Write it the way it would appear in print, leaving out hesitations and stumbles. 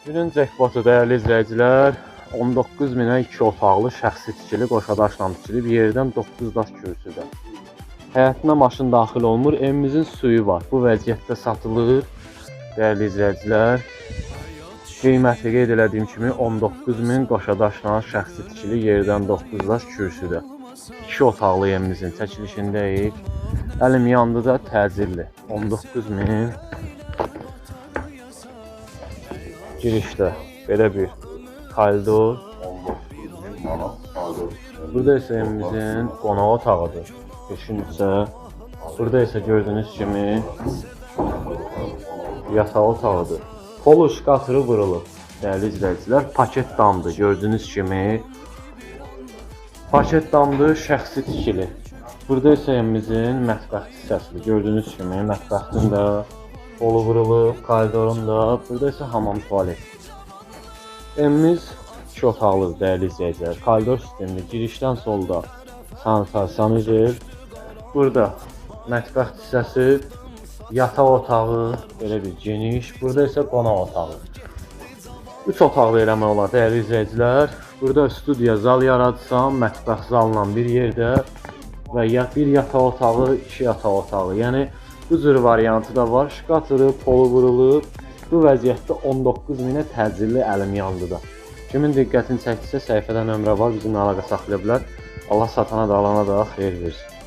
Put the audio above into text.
Günün jackpotu dəyərli izləyicilər, 19 minə 2 otaqlı şəxsi tikili qoşadaşla tikili bir yerdən 9 daş kürsüdə. Həyətinə maşın daxil olmur, evimizin suyu var. Bu vəziyyətdə satılır. Dəyərli izləyicilər, qiyməti qeyd elədiyim kimi 19 min qoşadaşla şəxsi tikili yerdən 9 daş kürsüdə. 2 otaqlı evimizin çəkilişindəyik. Əlim yandı da təcilli. 19 min. Girişdə belə bir koridor. 19.000 manat. Burada isə evimizin qonaq otağıdır. Beşincisi. Burada isə gördüyünüz kimi yataq otağıdır. Polo şkafı vurulub. Dəyərli izləyicilər, paket damdır. Gördüyünüz kimi paket damdır, şəxsi tikili. Burada isə evimizin mətbəx hissəsidir. Gördüyünüz kimi mətbəxin də polu vurulub, koridorun da. Burada isə hamam tualet. Evimiz 2 otaqlıdır dəyərli izləyicilər. Koridor sistemli. Girişdən solda sanitar, sanitariya. Burada mətbəx hissəsi, yataq otağı, belə bir geniş. Burada isə qonaq otağı. 3 otaqlı eləmək olar dəyərli izləyicilər. Burada studiya, zal yaratsam, mətbəx zalla bir yerdə və ya bir yataq otağı, 2 yataq otağı. Yəni bu cür variantı da var. Şkatırı, polu vurulub. Bu vəziyyətdə 19 minə təcilli əlim yandı da. Kimin diqqətini çəkdirsə səhifədə nömrə var, bizimlə əlaqə saxlaya bilər. Allah satana da alana da xeyir versin.